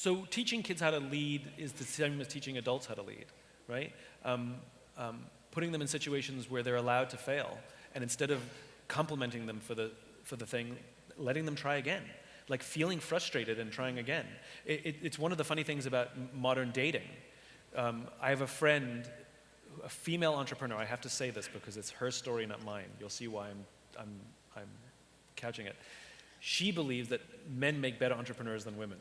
So teaching kids how to lead is the same as teaching adults how to lead, right? Putting them in situations where they're allowed to fail, and instead of complimenting them for the thing, letting them try again, like feeling frustrated and trying again. It's one of the funny things about modern dating. I have a friend, a female entrepreneur. I have to say this because it's her story, not mine. You'll see why I'm couching it. She believes that men make better entrepreneurs than women.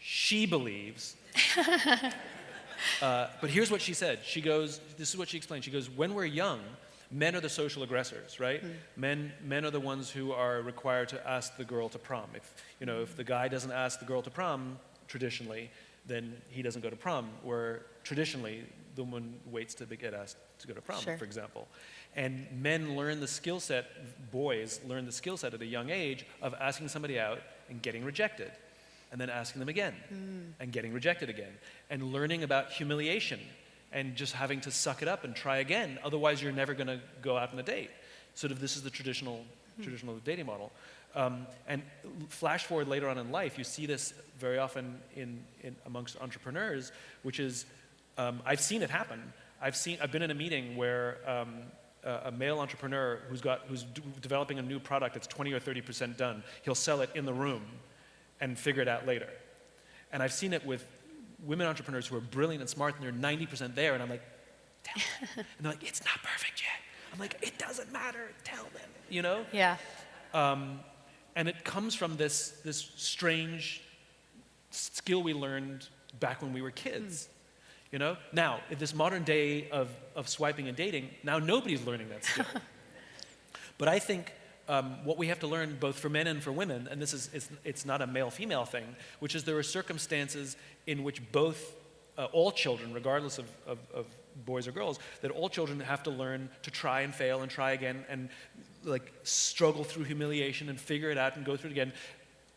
She believes, but here's what she said. She goes, this is what she explained. She goes, when we're young, men are the social aggressors, right? Men are the ones who are required to ask the girl to prom. If the guy doesn't ask the girl to prom, traditionally, then he doesn't go to prom, where traditionally the woman waits to get asked to go to prom, for example. And men learn the skill set, boys learn the skill set at a young age of asking somebody out and getting rejected, and then asking them again, and getting rejected again, and learning about humiliation, and just having to suck it up and try again, otherwise you're never gonna go out on a date. Sort of this is the traditional dating model. And flash forward later on in life, you see this very often in amongst entrepreneurs, which is, I've seen it happen. I've been in a meeting where a male entrepreneur who's developing a new product that's 20 or 30% done, he'll sell it in the room and figure it out later. And I've seen it with women entrepreneurs who are brilliant and smart and they're 90% there, and I'm like, tell them. And they're like, it's not perfect yet. I'm like, it doesn't matter, tell them, Yeah. And it comes from this strange skill we learned back when we were kids. Now, in this modern day of swiping and dating, now nobody's learning that skill. But I think what we have to learn both for men and for women, and it's not a male-female thing, which is there are circumstances in which all children, regardless of boys or girls, that all children have to learn to try and fail and try again and like struggle through humiliation and figure it out and go through it again,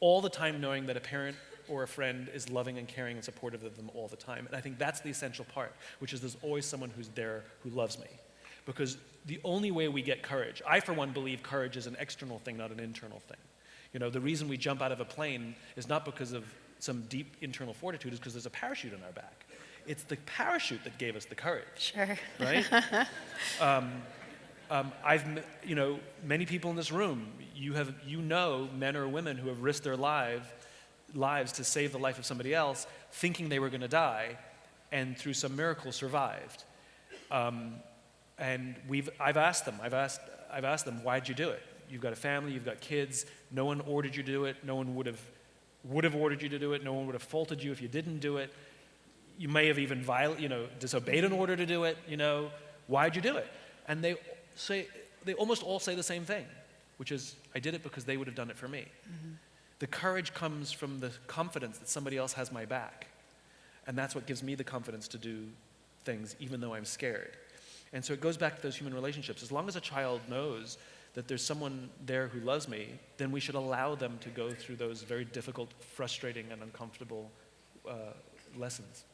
all the time knowing that a parent or a friend is loving and caring and supportive of them all the time. And I think that's the essential part, which is there's always someone who's there who loves me. Because the only way we get courage, I for one believe courage is an external thing, not an internal thing. The reason we jump out of a plane is not because of some deep internal fortitude, is because there's a parachute on our back. It's the parachute that gave us the courage. Sure. Right? Many people in this room, men or women who have risked their lives to save the life of somebody else, thinking they were going to die, and through some miracle survived. And I've asked them, why'd you do it? You've got a family, you've got kids. No one ordered you to do it. No one would have ordered you to do it. No one would have faulted you if you didn't do it. You may have even disobeyed an order to do it. Why'd you do it? And they almost all say the same thing, which is, I did it because they would have done it for me. Mm-hmm. The courage comes from the confidence that somebody else has my back. And that's what gives me the confidence to do things even though I'm scared. And so it goes back to those human relationships. As long as a child knows that there's someone there who loves me, then we should allow them to go through those very difficult, frustrating, and uncomfortable lessons.